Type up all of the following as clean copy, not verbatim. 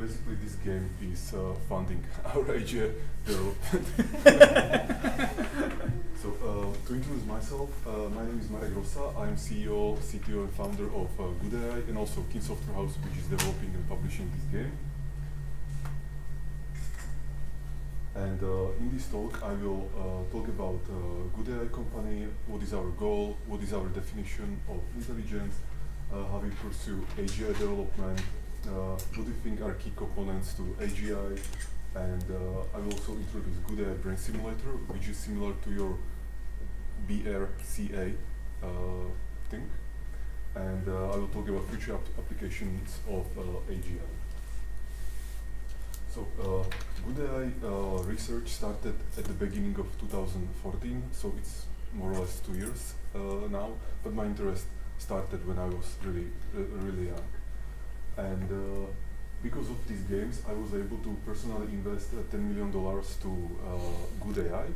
basically this game is funding our AGI development. So to introduce myself, my name is Marek Rosa. I'm CEO, CTO and founder of GoodAI and also King Software House, which is developing and publishing this game. And in this talk, I will talk about GoodAI company, what is our goal, what is our definition of intelligence, how we pursue AGI development, what do you think are key components to AGI, and I will also introduce GoodAI Brain Simulator, which is similar to your BRCA thing, and I will talk about future applications of AGI. So GoodAI research started at the beginning of 2014, so it's more or less 2 years now, but my interest started when I was really young. And because of these games, I was able to personally invest $10 million to GoodAI,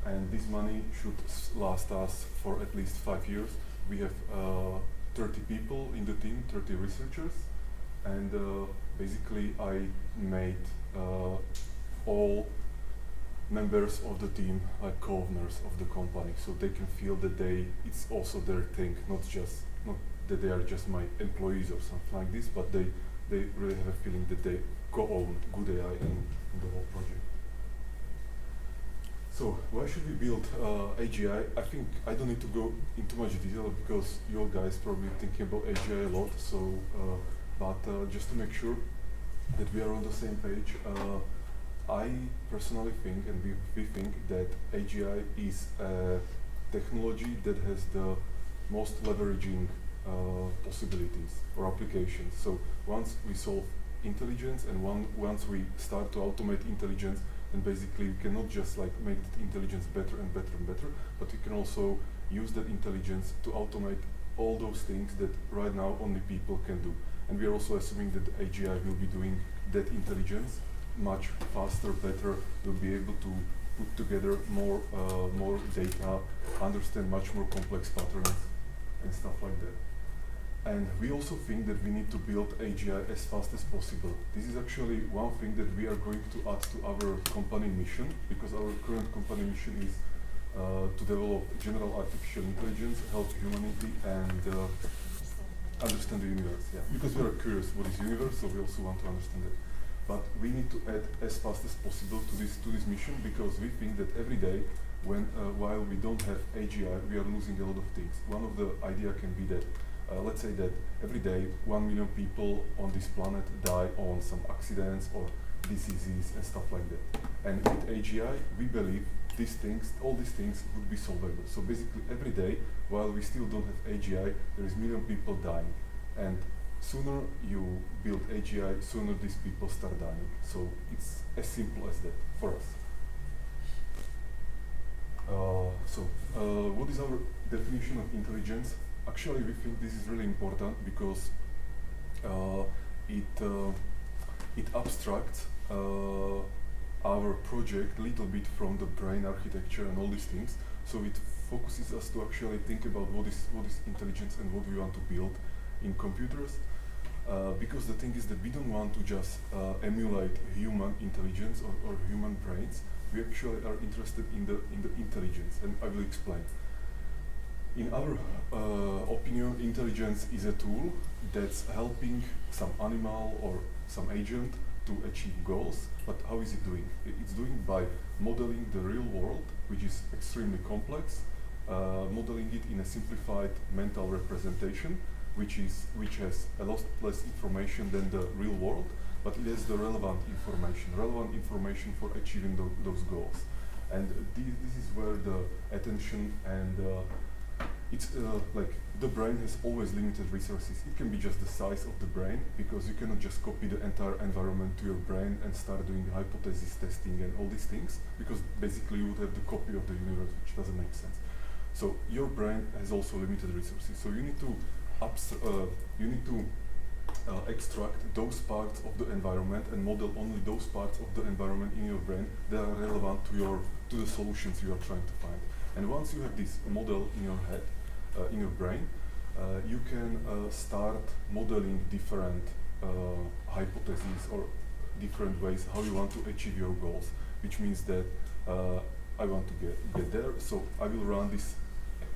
and this money should last us for at least 5 years. We have 30 people in the team, 30 researchers, and basically I made all members of the team like co-owners of the company, so they can feel that it's also their thing, not that they are just my employees or something like this, but they really have a feeling that they co-own GoodAI in the whole project. So why should we build AGI? I think I don't need to go into much detail because you all guys probably thinking about AGI a lot. So, but just to make sure that we are on the same page, I personally think, and we think that AGI is a technology that has the most leveraging possibilities or applications. So once we solve intelligence and once we start to automate intelligence, then basically we cannot just like make the intelligence better and better and better, but we can also use that intelligence to automate all those things that right now only people can do. And we are also assuming that AGI will be doing that intelligence much faster, better, will be able to put together more data, understand much more complex patterns and stuff like that. And we also think that we need to build AGI as fast as possible. This is actually one thing that we are going to add to our company mission, because our current company mission is to develop general artificial intelligence, help humanity, and understand the universe. Yeah, because we are curious what is universe, so we also want to understand it. But we need to add as fast as possible to this mission, because we think that every day, while we don't have AGI, we are losing a lot of things. One of the idea can be that, let's say that every day 1 million people on this planet die on some accidents or diseases and stuff like that. And with AGI, we believe all these things would be solvable. So basically every day, while we still don't have AGI, there is 1 million people dying. And sooner you build AGI, sooner these people start dying. So it's as simple as that for us. What is our definition of intelligence? Actually, we think this is really important because it abstracts our project a little bit from the brain architecture and all these things. So it focuses us to actually think about what is intelligence and what we want to build in computers. Because the thing is that we don't want to just emulate human intelligence or human brains. We actually are interested in the intelligence, and I will explain. In our opinion, intelligence is a tool that's helping some animal or some agent to achieve goals, but how is it doing? It's doing by modeling the real world, which is extremely complex, modeling it in a simplified mental representation, which has a lot less information than the real world, but it has the relevant information for achieving those goals. And this is where the attention and it's like the brain has always limited resources. It can be just the size of the brain, because you cannot just copy the entire environment to your brain and start doing hypothesis testing and all these things, because basically you would have the copy of the universe, which doesn't make sense. So your brain has also limited resources. So you need to extract those parts of the environment and model only those parts of the environment in your brain that are relevant to the solutions you are trying to find. And once you have this model in your head, in your brain, you can start modeling different hypotheses or different ways how you want to achieve your goals, which means that I want to get there, so I will run this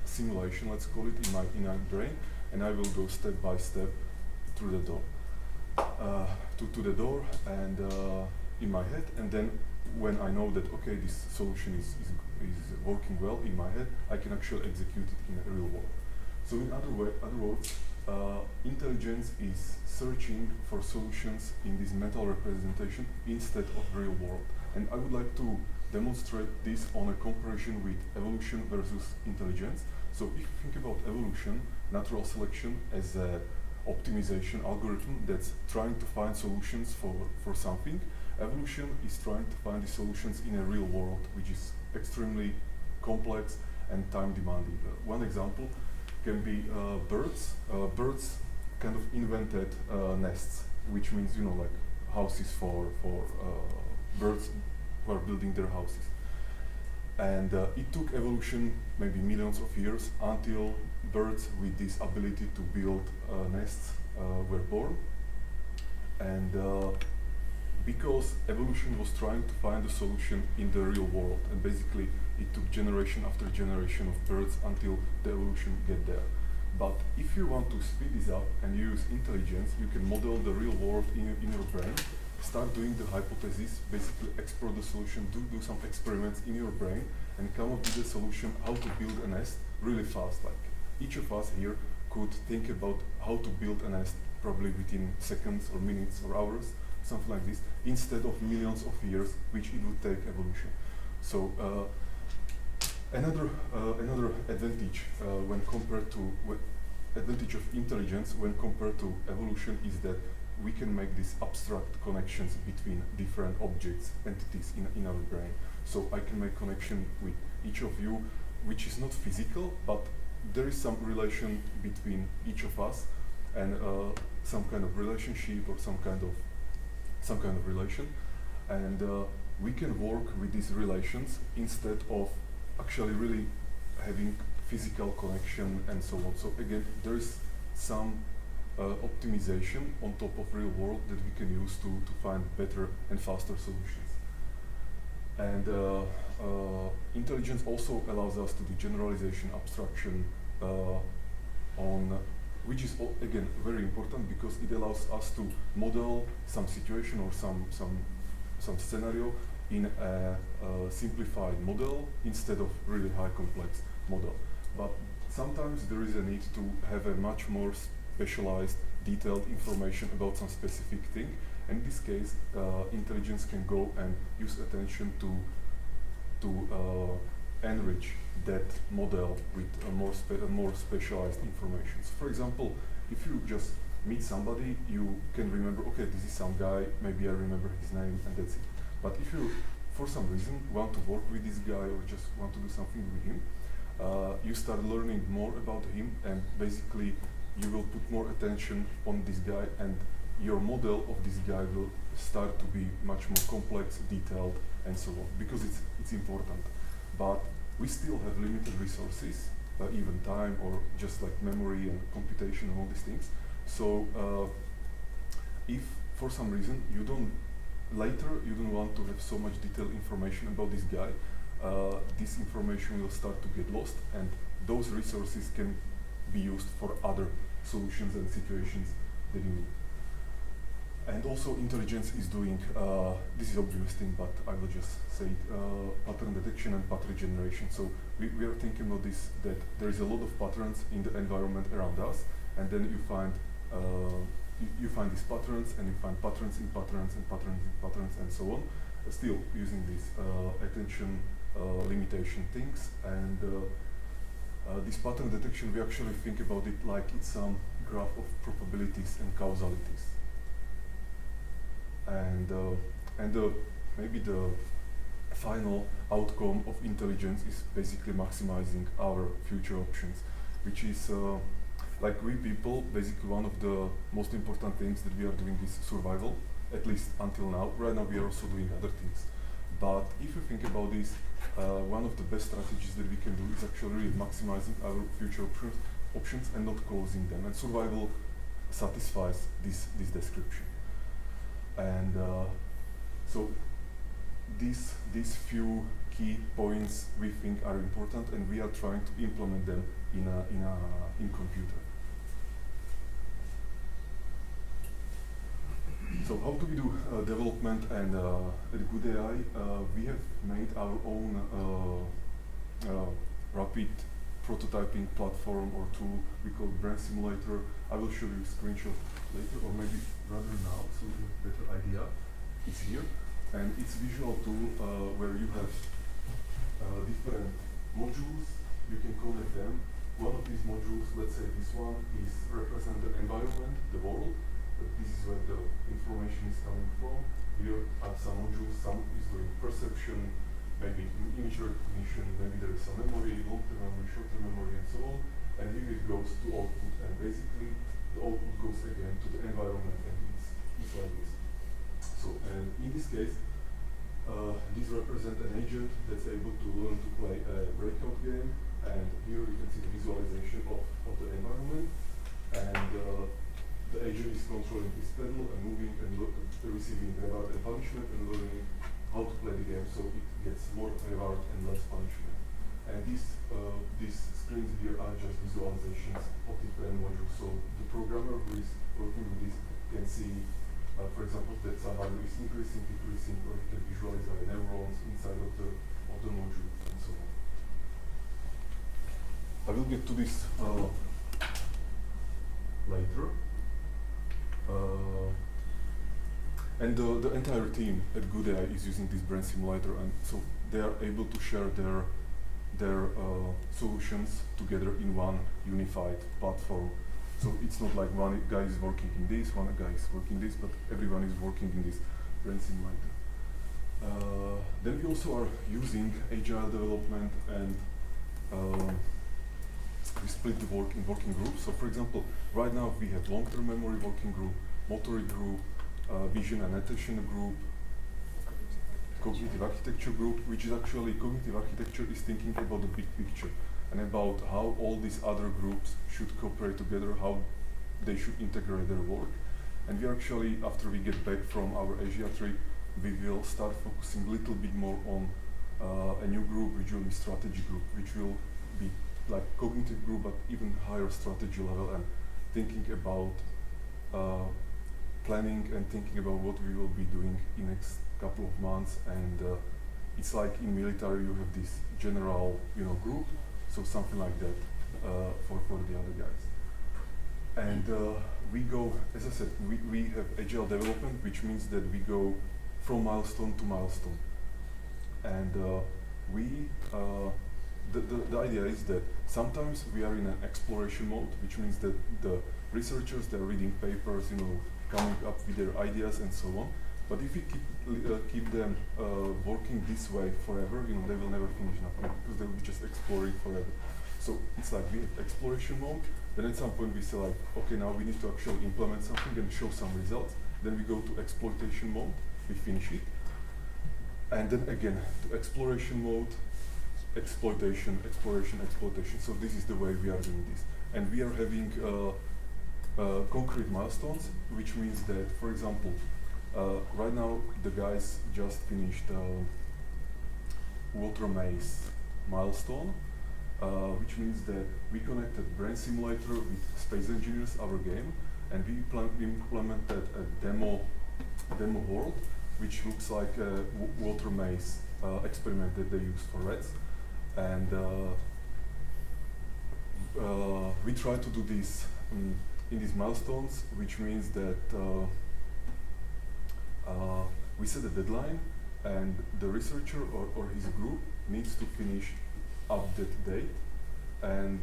simulation, let's call it, in my brain, and I will go step by step through the door, to the door, and in my head, and then when I know that okay, this solution is working well in my head, I can actually execute it in the real world. So in other words, intelligence is searching for solutions in this mental representation instead of real world. And I would like to demonstrate this on a comparison with evolution versus intelligence. So if you think about evolution, natural selection as a optimization algorithm that's trying to find solutions for something, evolution is trying to find the solutions in a real world, which is extremely complex and time demanding. One example can be birds. Birds kind of invented nests, which means, you know, like houses for birds who are building their houses. And it took evolution maybe millions of years until birds with this ability to build nests were born. And because evolution was trying to find a solution in the real world, and basically it took generation after generation of birds until the evolution get there. But if you want to speed this up and use intelligence, you can model the real world in your brain, start doing the hypothesis, basically explore the solution, do some experiments in your brain, and come up with a solution how to build a nest really fast. Like each of us here could think about how to build a nest probably within seconds or minutes or hours, something like this, instead of millions of years, which it would take evolution. So another advantage when compared to advantage of intelligence when compared to evolution is that we can make these abstract connections between different objects, entities in our brain. So I can make connection with each of you, which is not physical, but there is some relation between each of us, and some kind of relationship or some kind of relation, and we can work with these relations instead of actually really having physical connection and so on. So again, there is some optimization on top of real world that we can use to find better and faster solutions. And intelligence also allows us to do generalization, abstraction, which is again very important because it allows us to model some situation or some scenario in a simplified model instead of really high complex model. But sometimes there is a need to have a much more specialized, detailed information about some specific thing. And in this case, intelligence can go and use attention to enrich that model with more specialized information. So for example, if you just meet somebody, you can remember, okay, this is some guy, maybe I remember his name, and that's it. But if you, for some reason, want to work with this guy or just want to do something with him, you start learning more about him, and basically you will put more attention on this guy, and your model of this guy will start to be much more complex, detailed, and so on, because it's important. But we still have limited resources, even time or just like memory and computation and all these things. So if for some reason you don't want to have so much detailed information about this guy, this information will start to get lost, and those resources can be used for other solutions and situations that you need. And also intelligence is doing, this is obvious thing, but I will just say it, pattern detection and pattern generation. So we are thinking about this, that there is a lot of patterns in the environment around us, and then you find these patterns, and you find patterns in patterns and patterns in patterns and so on, still using these attention limitation things. And this pattern detection, we actually think about it like it's some graph of probabilities and causalities. And maybe the final outcome of intelligence is basically maximizing our future options, which is like we people, basically one of the most important things that we are doing is survival, at least until now. Right now we are also doing other things. But if you think about this, one of the best strategies that we can do is actually really maximizing our future options and not closing them. And survival satisfies this description. And So these few key points we think are important, and we are trying to implement them in computer. So how do we do development? And at GoodAI we have made our own rapid prototyping platform or tool we call Brain Simulator. I will show you a screenshot later, or maybe rather now, so you have a better idea. It's here, and it's a visual tool where you have different modules. You can connect them. One of these modules, let's say this one, is represent the environment, the world. But this is where the information is coming from. Here are some modules. Some is doing perception, maybe image recognition, maybe there is some memory, long-term memory, short-term memory, and so on. And here it goes to output, and basically the output goes again to the environment, and it's like this. So, and in this case, these represent an agent that's able to learn to play a breakout game, and here you can see the visualization of the environment, and the agent is controlling this pedal and moving and receiving reward and punishment and learning how to play the game, so it gets more reward and less punishment. And these screens here are just visualizations of different modules. So the programmer who is working with this can see, for example, that some value is increasing, decreasing, or he can visualize neurons inside of the module and so on. I will get to this later. And the entire team at GoodAI is using this Brain Simulator, and so they are able to share their solutions together in one unified platform. So it's not like one guy is working in this, one guy is working this, but everyone is working in this Brain Simulator. Then we also are using agile development, and we split the work in working groups. So for example, right now we have long-term memory working group, motoric group, vision and attention group, cognitive architecture group, which is actually cognitive architecture is thinking about the big picture and about how all these other groups should cooperate together, how they should integrate their work. And we actually, after we get back from our Asia trip, we will start focusing a little bit more on a new group, which will be strategy group, which will be like cognitive group, but even higher strategy level, and thinking about planning and thinking about what we will be doing in next couple of months. And it's like in military you have this general, group, so something like that for the other guys. And we go, as I said, we have agile development, which means that we go from milestone to milestone. And the idea is that sometimes we are in an exploration mode, which means that the researchers, they're reading papers, coming up with their ideas and so on. But if we keep them working this way forever, they will never finish nothing, because they will be just exploring forever. So it's like we have exploration mode, then at some point we say like, okay, now we need to actually implement something and show some results. Then we go to exploitation mode, we finish it. And then again, to exploration mode, exploitation, exploration, exploitation. So this is the way we are doing this. And we are having concrete milestones, which means that, for example, right now the guys just finished water maze milestone, which means that we connected Brain Simulator with Space Engineers, our game, and we implemented a demo world, which looks like a water maze experiment that they used for rats. And we try to do this in these milestones, which means that we set a deadline, and the researcher or his group needs to finish up that date. And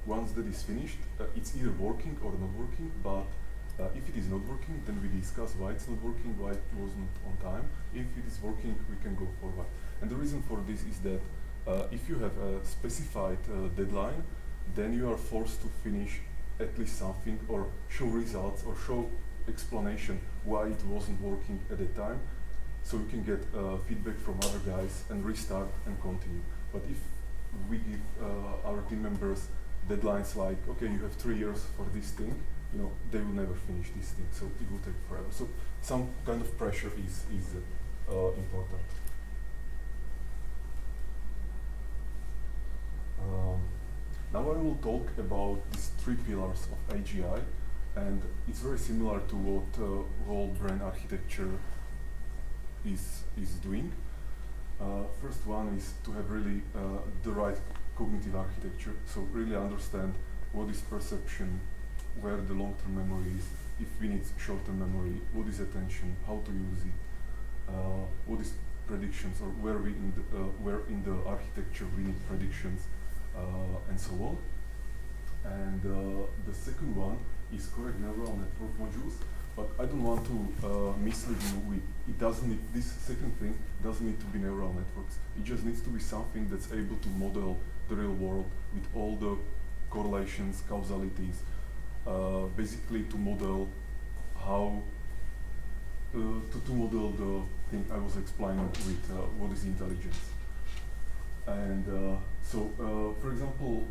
once that is finished, it's either working or not working, but if it is not working, then we discuss why it's not working, why it wasn't on time. If it is working, we can go forward. And the reason for this is that if you have a specified deadline, then you are forced to finish at least something, or show results, or show explanation why it wasn't working at the time, so you can get feedback from other guys and restart and continue. But if we give our team members deadlines like, okay, you have 3 years for this thing, they will never finish this thing, so it will take forever. So some kind of pressure is important. Now I will talk about these three pillars of AGI, and it's very similar to what whole brain architecture is doing. First one is to have really the right cognitive architecture, so really understand what is perception, where the long-term memory is, if we need short-term memory, what is attention, how to use it, what is predictions, or where in the architecture we need predictions, and so on. And the second one is correct neural network modules, but I don't want to mislead you with it. Doesn't need, this second thing doesn't need to be neural networks. It just needs to be something that's able to model the real world with all the correlations, causalities, basically to model how to model the thing I was explaining with what is intelligence. And for example,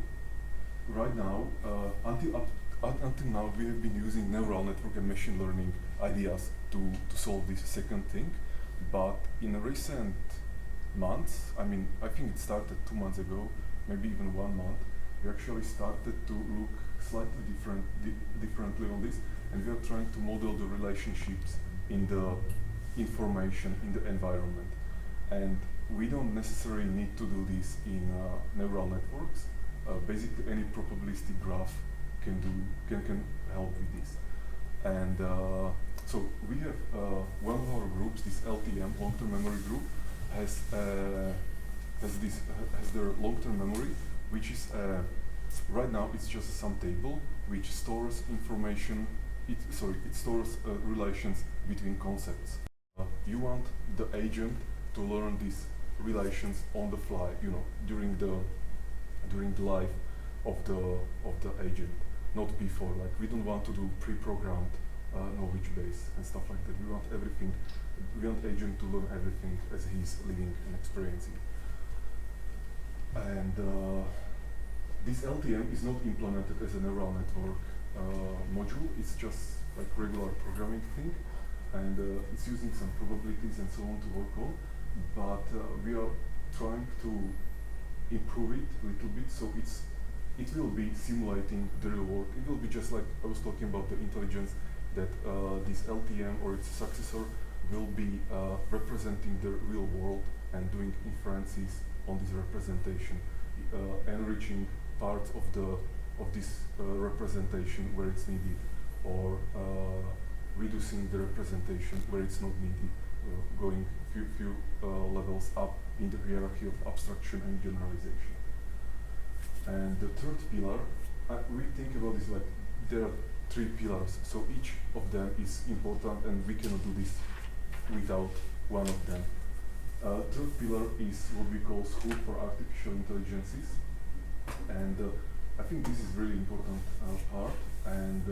right now, until now, we have been using neural network and machine learning ideas to solve this second thing. But in recent months, I mean, I think it started 2 months ago, maybe even 1 month, we actually started to look slightly differently on this, and we are trying to model the relationships in the information in the environment. And we don't necessarily need to do this in neural networks. Basically, any probabilistic graph can help with this. And so we have one of our groups, this LTM, long-term memory group, has their long-term memory, which is right now it's just some table which stores information. It stores relations between concepts. You want the agent to learn these relations on the fly, you know, during the life of the agent, not before. Like, we don't want to do pre-programmed knowledge base and stuff like that. We want everything. We want agent to learn everything as he's living and experiencing. And this LTM is not implemented as a neural network module. It's just like regular programming thing, and it's using some probabilities and so on to work on. But we are trying to improve it a little bit, so it will be simulating the real world. It will be just like I was talking about the intelligence, that this LTM or its successor will be representing the real world and doing inferences on this representation, enriching parts of this representation where it's needed, or reducing the representation where it's not needed, going few levels up in the hierarchy of abstraction and generalization. And the third pillar, we think about this like there are 3 pillars, so each of them is important, and we cannot do this without one of them. Third pillar is what we call School for Artificial Intelligences, and I think this is really important part, and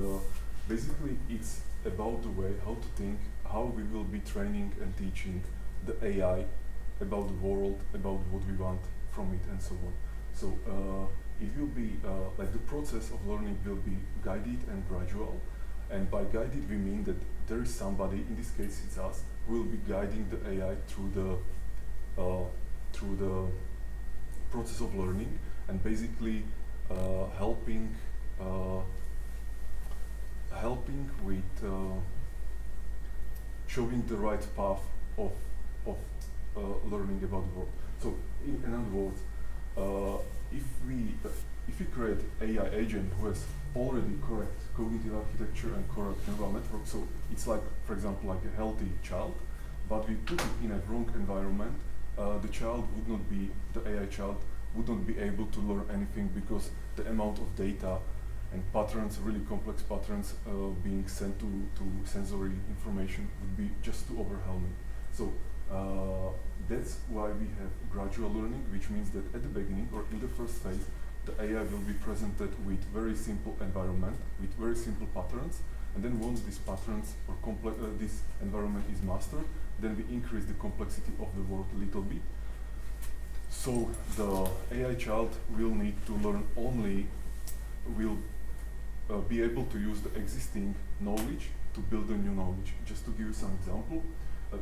basically it's about the way how to think, how we will be training and teaching the AI about the world, about what we want from it, and so on. So it will be like the process of learning will be guided and gradual, and by guided we mean that there is somebody, in this case it's us, who will be guiding the AI through the process of learning, and basically helping with showing the right path of learning about the world. So in other words, if we create AI agent who has already correct cognitive architecture and correct neural network, so it's like, for example, like a healthy child, but we put it in a wrong environment, the AI child would not be able to learn anything, because the amount of data and patterns, really complex patterns, being sent to sensory information would be just too overwhelming. So that's why we have gradual learning, which means that at the beginning or in the first phase, the AI will be presented with very simple environment, with very simple patterns, and then once these patterns or this environment is mastered, then we increase the complexity of the world a little bit. So the AI child will need to learn will be able to use the existing knowledge to build a new knowledge. Just to give you some example,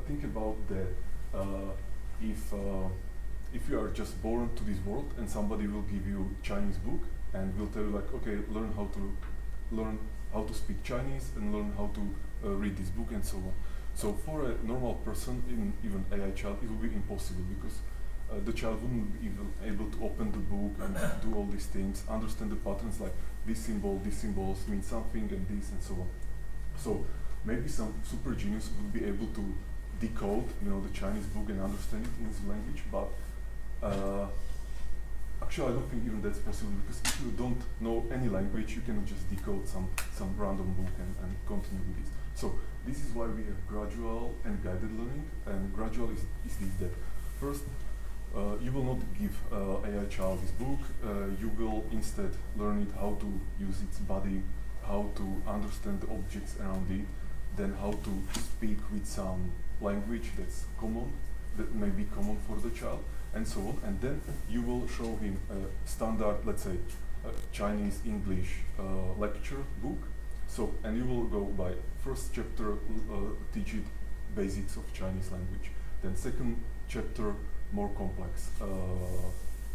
think about that If you are just born to this world and somebody will give you Chinese book and will tell you like, okay, learn how to speak Chinese and learn how to read this book and so on. So for a normal person, even AI child, it will be impossible because the child wouldn't be even able to open the book and do all these things, understand the patterns like these symbols mean something and this and so on. So maybe some super genius will be able to decode, the Chinese book and understand it in his language, but actually I don't think even that's possible because if you don't know any language, you cannot just decode some random book and continue with this. So this is why we have gradual and guided learning, and gradual is this that first you will not give AI child this book, you will instead learn it how to use its body, how to understand the objects around it, then how to speak with some language that's common, that may be common for the child, and so on. And then you will show him a standard, let's say, Chinese English lecture book. So, and you will go by first chapter, teach it basics of Chinese language. Then second chapter, more complex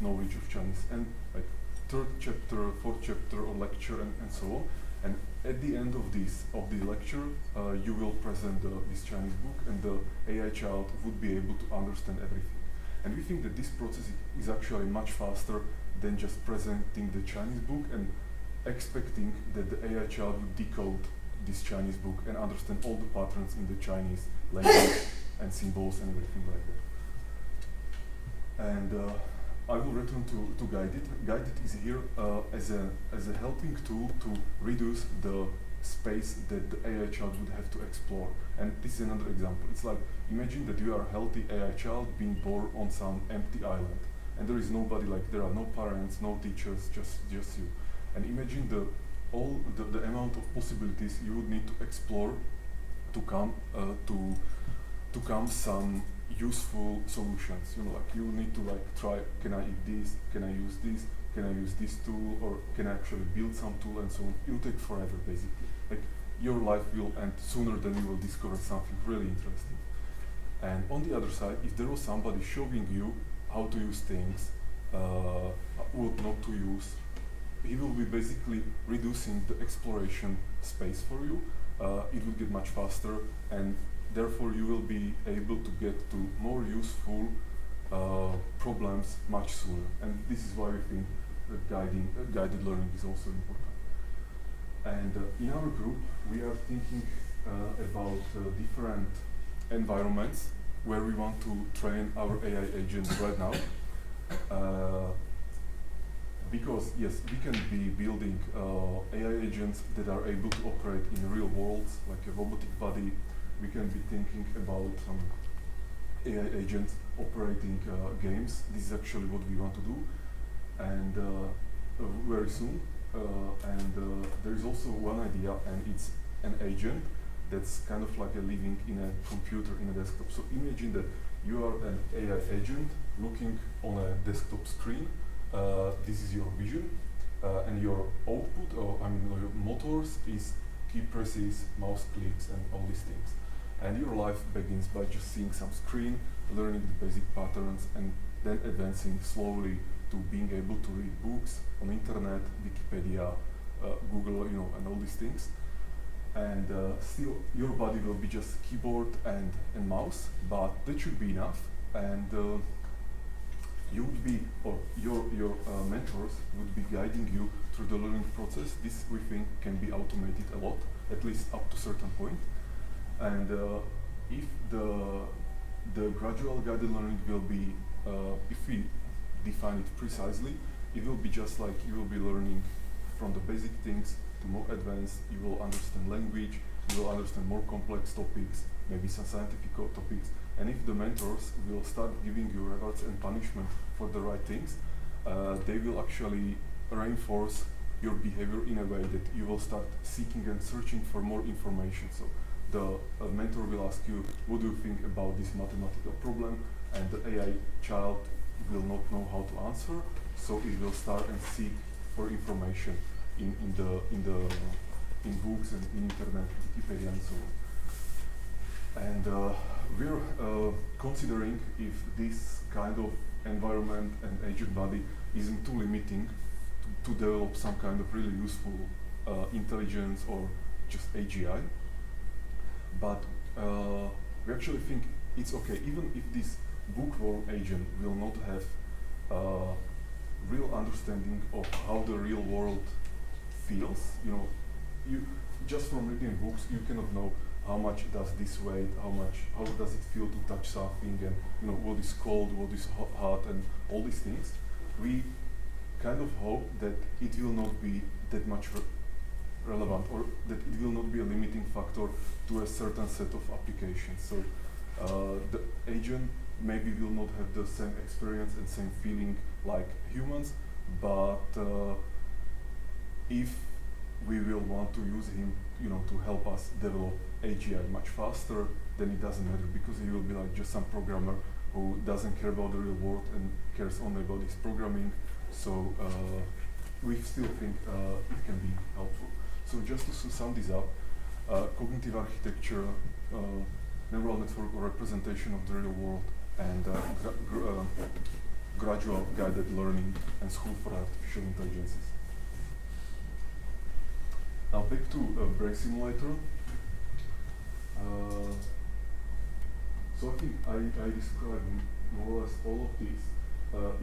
knowledge of Chinese. And like third chapter, fourth chapter or lecture and so on. And at the end of the lecture, you will present this Chinese book and the AI child would be able to understand everything. And we think that this process is actually much faster than just presenting the Chinese book and expecting that the AI child would decode this Chinese book and understand all the patterns in the Chinese language and symbols and everything like that. And I will return to Guided. Guided is here as a helping tool to reduce the space that the AI child would have to explore. And this is another example. It's like, imagine that you are a healthy AI child being born on some empty island. And there is nobody, like there are no parents, no teachers, just you. And imagine the amount of possibilities you would need to explore to come some useful solutions. Like you need to try, can I eat this, can I use this, can I use this tool, or can I actually build some tool and so on. It will take forever basically. Like your life will end sooner than you will discover something really interesting. And on the other side, if there was somebody showing you how to use things, what not to use, he will be basically reducing the exploration space for you. It will get much faster, and therefore you will be able to get to more useful problems much sooner. And this is why we think that guided learning is also important. And in our group, we are thinking about different environments where we want to train our AI agents right now. Because yes, we can be building AI agents that are able to operate in real worlds, like a robotic body. We can be thinking about some AI agents operating games. This is actually what we want to do, and very soon. There is also one idea, and it's an agent that's kind of like living in a computer, in a desktop. So imagine that you are an AI agent looking on a desktop screen. This is your vision, and your output, or your motors, is key presses, mouse clicks, and all these things. And your life begins by just seeing some screen, learning the basic patterns, and then advancing slowly to being able to read books on internet, Wikipedia, Google, and all these things. And still, your body will be just keyboard and mouse, but that should be enough. And you would be, or your mentors would be guiding you through the learning process. This, we think, can be automated a lot, at least up to a certain point. And if the gradual guided learning will be, if we define it precisely, it will be just like you will be learning from the basic things to more advanced. You will understand language, you will understand more complex topics, maybe some scientific topics. And if the mentors will start giving you rewards and punishment for the right things, they will actually reinforce your behavior in a way that you will start seeking and searching for more information. So the mentor will ask you, what do you think about this mathematical problem? And the AI child will not know how to answer, so it will start and seek for information in books and in internet, Wikipedia and so on. And we're considering if this kind of environment and agent body isn't too limiting to develop some kind of really useful intelligence or just AGI. But we actually think it's okay, even if this bookworm agent will not have real understanding of how the real world feels. You know, you just from reading books, you cannot know how much does this weigh, how does it feel to touch something, and you know what is cold, what is hot, and all these things. We kind of hope that it will not be that much relevant, or that it will not be a limiting factor to a certain set of applications. So the agent maybe will not have the same experience and same feeling like humans, but if we will want to use him, you know, to help us develop AGI much faster, then it doesn't matter, because he will be like just some programmer who doesn't care about the real world and cares only about his programming. So we still think it can be helpful. So just to sum this up, cognitive architecture, neural network or representation of the real world, and gradual guided learning and school for artificial intelligences. Now back to Brain Simulator. So I think I described more or less all of these.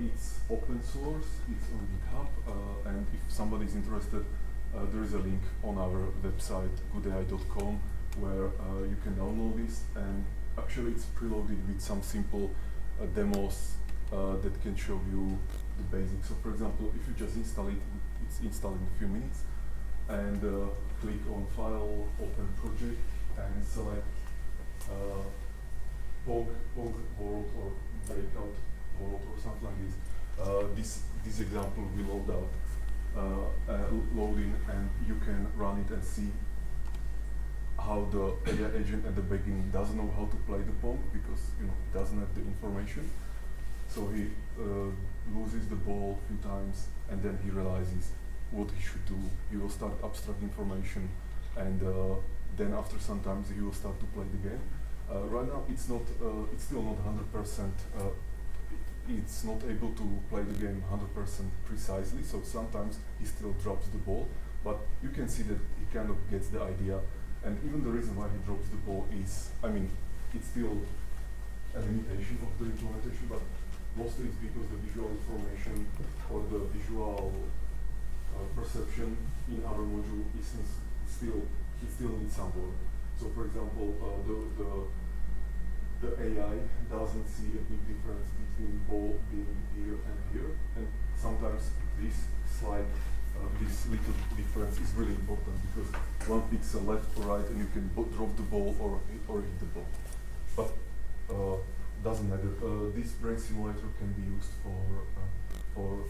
It's open source, it's on GitHub, and if somebody is interested, there is a link on our website, GoodAI.com, where you can download this, and actually it's preloaded with some simple demos that can show you the basics. So for example, if you just install it, it's installed in a few minutes, and click on File, Open Project, and select Pong World or Breakout World or something like this. This example will load out, load in, and you can run it and see how the AI agent at the beginning doesn't know how to play the Pong, because you know it doesn't have the information. So he loses the ball a few times, and then he realizes what he should do. He will start abstract information, and then after some time he will start to play the game. Right now it's not, it's still not 100%. It's not able to play the game 100% precisely. So sometimes he still drops the ball, but you can see that he kind of gets the idea. And even the reason why he drops the ball is, I mean, it's still a limitation of the implementation, but mostly it's because the visual information or the visual perception in our module is still needs some work. So for example, the AI doesn't see a big difference between ball being here and here, and sometimes this slide, this little difference is really important, because one pixel left or right and you can drop the ball or hit the ball. But doesn't matter. This brain simulator can be used for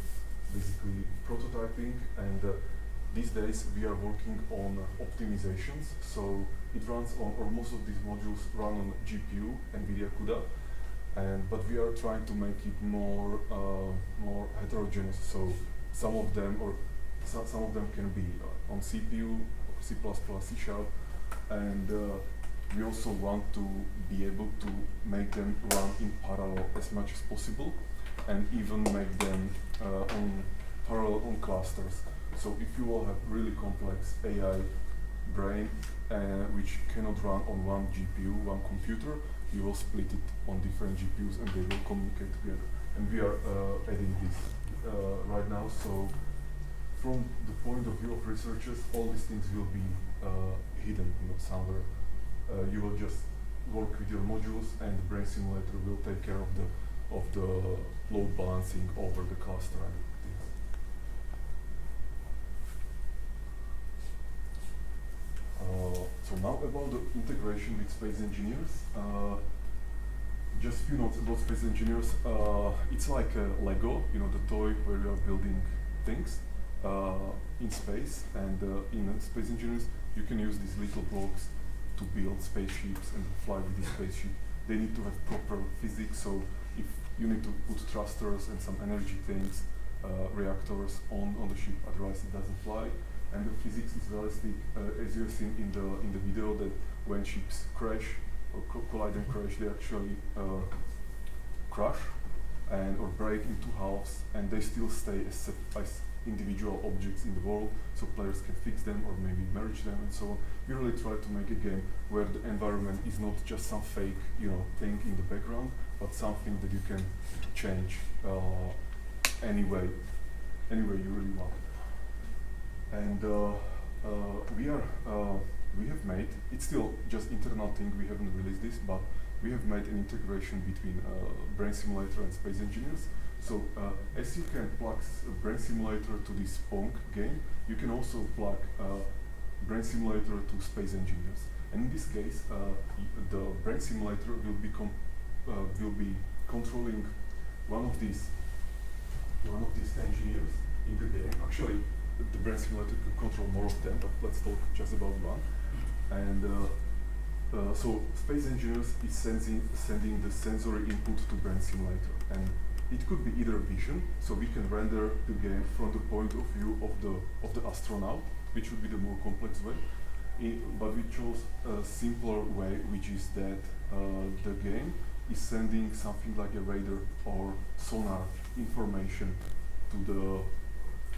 basically prototyping, and these days we are working on optimizations. So it runs on, or most of these modules run on GPU, NVIDIA CUDA, but we are trying to make it more heterogeneous. So some of them can be on CPU, C++, C#, and we also want to be able to make them run in parallel as much as possible, and even make them on parallel on clusters. So if you will have really complex AI brain which cannot run on one GPU, one computer, you will split it on different GPUs and they will communicate together. And we are adding this right now. So from the point of view of researchers, all these things will be hidden, you know, somewhere. You will just work with your modules, and the brain simulator will take care of the load balancing over the cluster and things. So now about the integration with space engineers. Just a few notes about space engineers. It's like a Lego, you know, the toy where you are building things in space, and in space engineers you can use these little blocks to build spaceships and fly with the spaceship. They need to have proper physics, so if you need to put thrusters and some energy things, reactors on the ship, otherwise it doesn't fly. And the physics is realistic, as you've seen in the video, that when ships crash, or collide and crash, they actually crash and or break into halves, and they still stay as individual objects in the world, so players can fix them or maybe merge them and so on. We really try to make a game where the environment is not just some fake, thing in the background, but something that you can change anyway you really want. And we have made, it's still just internal thing, we haven't released this, but we have made an integration between Brain Simulator and Space Engineers. So as you can plug Brain Simulator to this Pong game, you can also plug Brain Simulator to Space Engineers. And in this case, the Brain Simulator will be controlling one of these engineers in the game. Actually, the Brain Simulator can control more of them, but let's talk just about one. And so Space Engineers is sending the sensory input to Brain Simulator, and it could be either vision, so we can render the game from the point of view of the astronaut, which would be the more complex way. But we chose a simpler way, which is that the game is sending something like a radar or sonar information to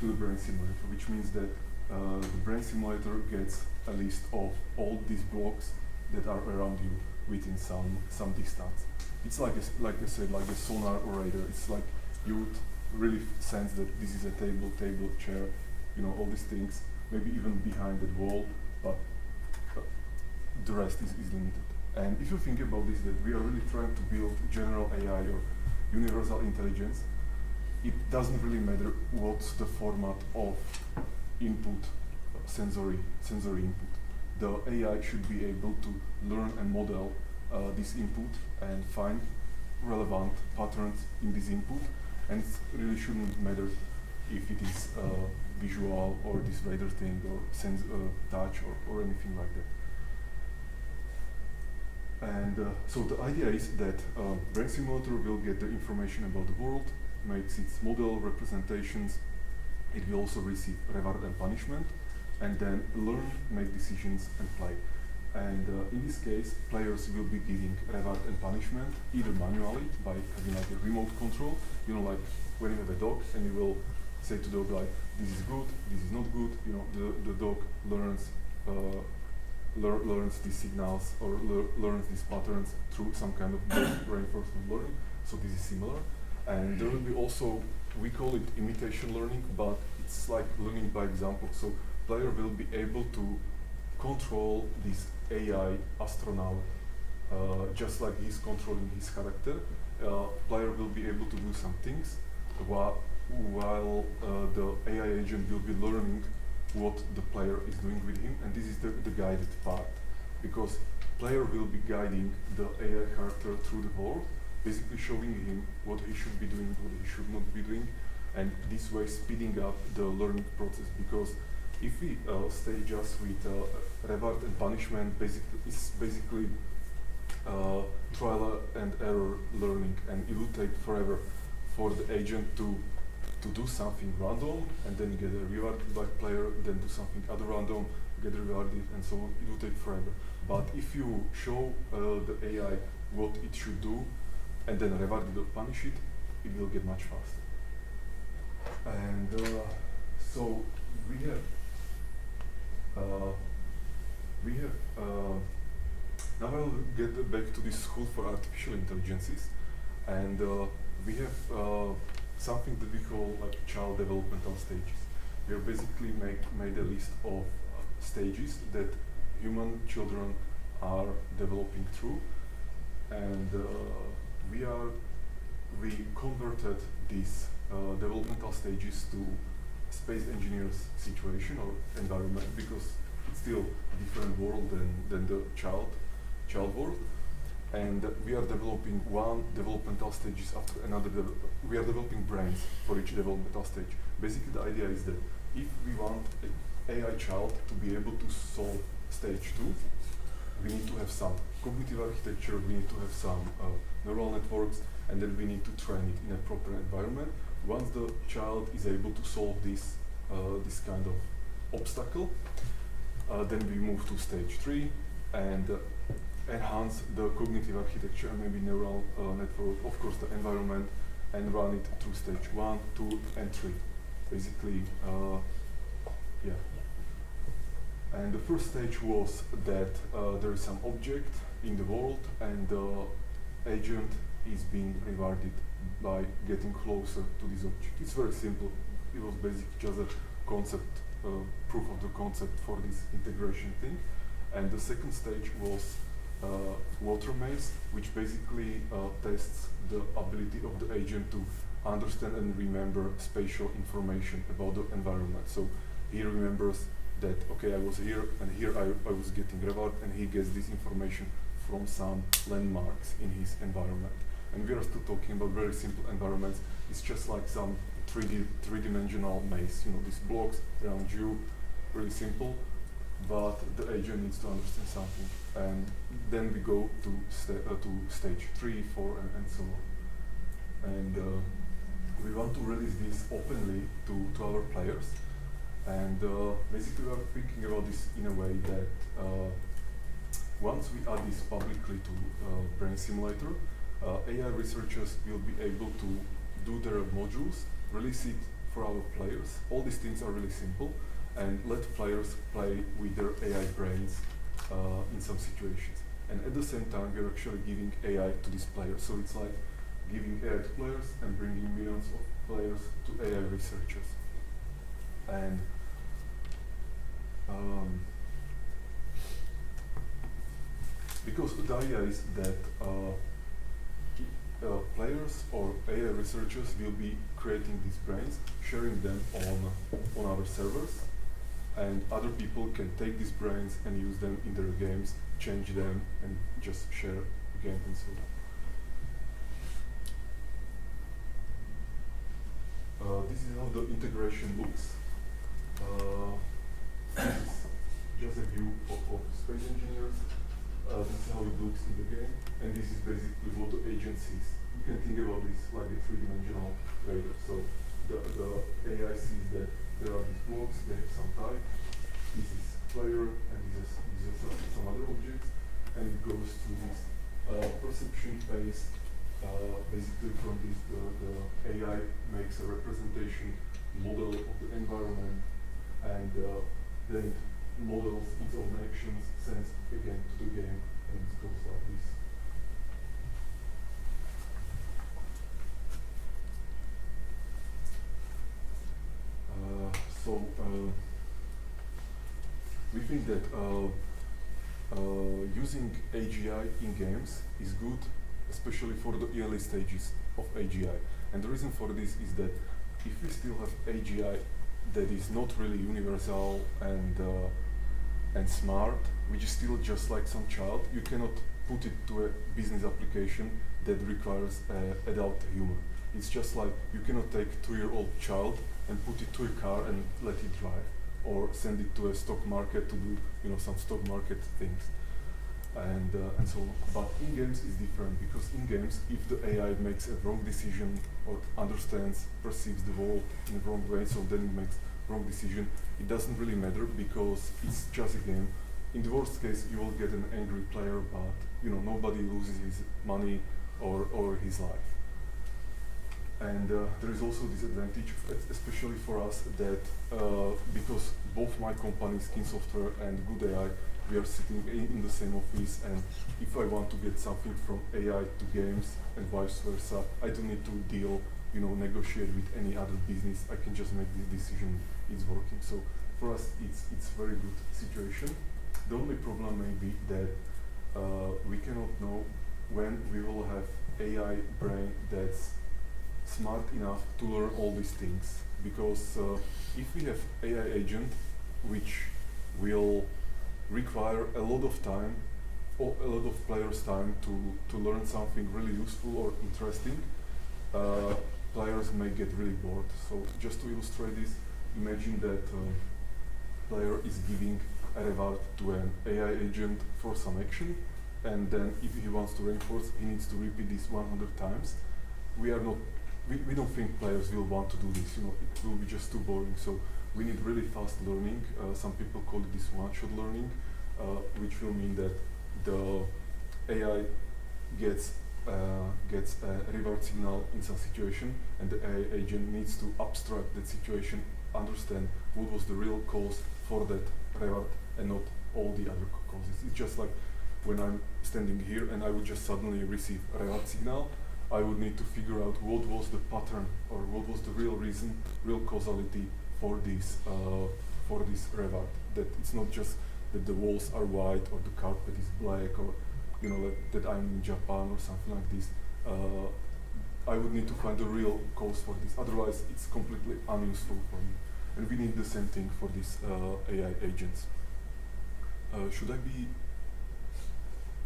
the Brain Simulator, which means that the Brain Simulator gets a list of all these blocks that are around you within some distance. It's like I said, like a sonar or radar. It's like you would really sense that this is a table, chair, all these things, maybe even behind that wall, but the rest is limited. And if you think about this, that we are really trying to build general AI or universal intelligence, it doesn't really matter what's the format of input, sensory input. The AI should be able to learn and model this input and find relevant patterns in this input, and it really shouldn't matter if it is visual or this radar thing or touch or anything like that. And so the idea is that Brain Simulator will get the information about the world, makes its model representations, it will also receive reward and punishment, and then learn, make decisions, and play. And in this case, players will be giving reward and punishment either manually by having like a remote control, like when you have a dog and you will say to the dog like, this is good, this is not good, the dog learns learns these signals or learns these patterns through some kind of reinforcement learning. So this is similar. And there will be also, we call it imitation learning, but it's like learning by example. So player will be able to control this AI astronaut just like he's controlling his character. Player will be able to do some things while the AI agent will be learning what the player is doing with him, and this is the guided part, because player will be guiding the AI character through the world, basically showing him what he should be doing, what he should not be doing, and this way speeding up the learning process. Because if we stay just with reward and punishment, it's basically trial and error learning, and it will take forever for the agent to do something random and then get rewarded by player, then do something other random, get rewarded, and so on. It will take forever. But if you show the AI what it should do and then reward it or punish it, it will get much faster. And so we have now I'll get back to this school for artificial intelligences, and we have something that we call like child developmental stages. We have basically made a list of stages that human children are developing through, and we converted these developmental stages to space engineers situation or environment, because it's still a different world than the child world. And we are developing one developmental stages after another. We are developing brains for each developmental stage. Basically, the idea is that if we want an AI child to be able to solve stage 2, we need to have some cognitive architecture, we need to have some neural networks, and then we need to train it in a proper environment. Once the child is able to solve this kind of obstacle, then we move to stage 3, and enhance the cognitive architecture and maybe neural network, of course the environment, and run it through stage 1, 2, and 3. Basically, yeah. And the first stage was that there is some object in the world, and the agent is being rewarded by getting closer to this object. It's very simple. It was basically just a concept, proof of the concept for this integration thing. And the second stage was water maze, which basically tests the ability of the agent to understand and remember spatial information about the environment. So he remembers that, okay, I was here, and here I was getting reward, and he gets this information from some landmarks in his environment. And we are still talking about very simple environments. It's just like some three-dimensional maze, you know, these blocks around you, really simple, but the agent needs to understand something. And then we go to stage 3, 4, and so on. And we want to release this openly to our players. And basically we are thinking about this in a way that once we add this publicly to Brain Simulator, AI researchers will be able to do their modules, release it for our players. All these things are really simple, and let players play with their AI brains in some situations. And at the same time, we're actually giving AI to these players. So it's like giving AI to players and bringing millions of players to AI researchers. And because the idea is that players or AI researchers will be creating these brains, sharing them on our servers, and other people can take these brains and use them in their games, change them, and just share again and so on. This is how the integration looks. This is just a view of space engineers. This is how it looks in the game, and this is basically what the agent sees. You can think about this like a three-dimensional layer. So the AI sees that there are these blocks, they have some type. This is player, and this is some other objects, and it goes through this perception phase. Basically, from this, the AI makes a representation model of the environment, and then it models its own actions, sends again to the game, and it goes like this. We think that using AGI in games is good, especially for the early stages of AGI. And the reason for this is that if we still have AGI that is not really universal and smart, which is still just like some child, you cannot put it to a business application that requires an adult human. It's just like you cannot take a 2-year-old child and put it to a car and let it drive, or send it to a stock market to do, you know, some stock market things, and so on. But in games is different, because in games, if the AI makes a wrong decision or understands, perceives the world in the wrong way, so then it makes wrong decision, it doesn't really matter because it's just a game. In the worst case, you will get an angry player, but you know, nobody loses his money or his life. And there is also this advantage, especially for us, that because both my companies, Skin Software and GoodAI, we are sitting in the same office, and if I want to get something from AI to games and vice versa, I don't need to deal, you know, negotiate with any other business. I can just make this decision. It's working. So for us, it's very good situation. The only problem may be that we cannot know when we will have AI brain that's smart enough to learn all these things, because if we have AI agent which will require a lot of time or a lot of players' time to learn something really useful or interesting, players may get really bored. So just to illustrate this, imagine that player is giving a reward to an AI agent for some action, and then if he wants to reinforce, he needs to repeat this 100 times. We don't think players will want to do this, you know, it will be just too boring. So we need really fast learning. Some people call it this one-shot learning, which will mean that the AI gets a reward signal in some situation, and the AI agent needs to abstract that situation, understand what was the real cause for that reward and not all the other causes. It's just like when I'm standing here and I would just suddenly receive a reward signal, I would need to figure out what was the pattern or what was the real reason, real causality for this reward. That it's not just that the walls are white or the carpet is black or that I'm in Japan or something like this. I would need to find the real cause for this. Otherwise, it's completely unuseful for me. And we need the same thing for these AI agents. Should I be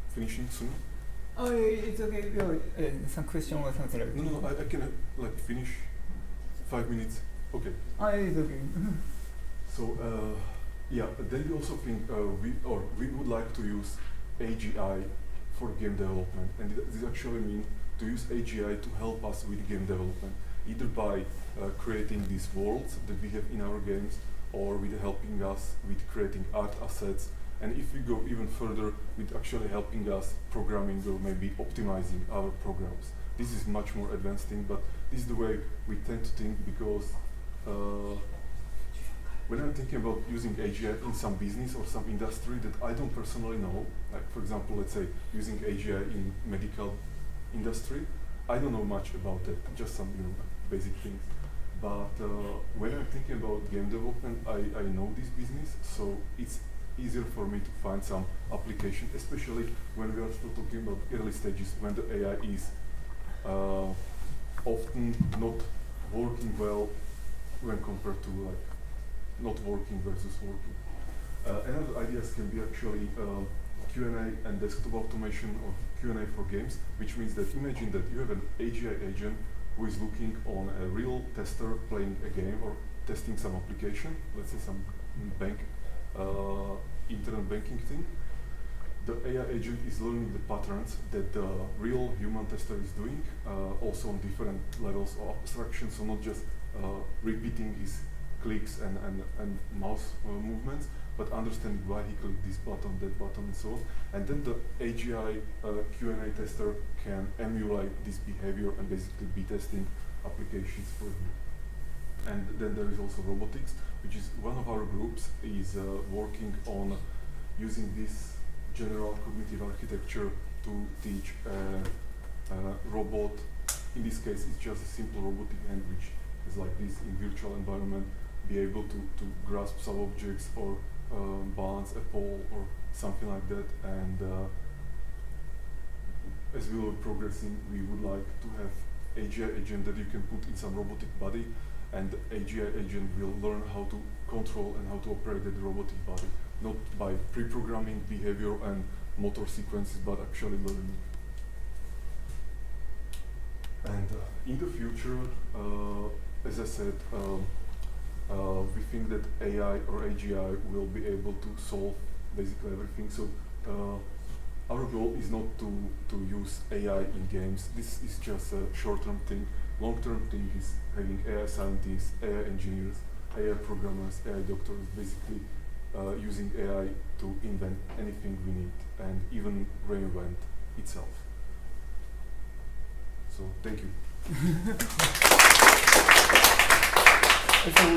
finishing soon? Oh, it's okay. Some question or something like that. No, I can finish 5 minutes. Okay. It's okay. So then we also think we would like to use AGI for game development, and this actually means to use AGI to help us with game development, either by creating these worlds that we have in our games, or with helping us with creating art assets, and if we go even further, with actually helping us programming or maybe optimizing our programs. This is much more advanced thing, but this is the way we tend to think, because when I'm thinking about using AGI in some business or some industry that I don't personally know, like for example, let's say using AGI in medical industry, I don't know much about it, just some basic things. But when I'm thinking about game development, I know this business, so it's easier for me to find some application, especially when we are still talking about early stages, when the AI is often not working well when compared to not working versus working. Another ideas can be actually Q&A and desktop automation or Q&A for games, which means that imagine that you have an AGI agent who is looking on a real tester playing a game or testing some application, let's say some bank, internet banking thing. The AI agent is learning the patterns that the real human tester is doing, also on different levels of abstraction, so not just repeating his clicks and mouse movements, but understanding why he clicked this button, that button, and so on. And then the AGI Q&A tester can emulate this behavior and basically be testing applications for him. And then there is also robotics, which is one of our groups is working on using this general cognitive architecture to teach a robot. In this case, it's just a simple robotic hand which is like this in virtual environment, be able to grasp some objects or balance a pole or something like that. And as we are progressing, we would like to have AGI agent that you can put in some robotic body, and the AGI agent will learn how to control and how to operate the robotic body, not by pre-programming behavior and motor sequences, but actually learning. And in the future, as I said, we think that AI or AGI will be able to solve basically everything. So our goal is not to use AI in games. This is just a short-term thing. Long-term thing is having AI scientists, AI engineers, AI programmers, AI doctors, basically using AI to invent anything we need and even reinvent itself. So thank you.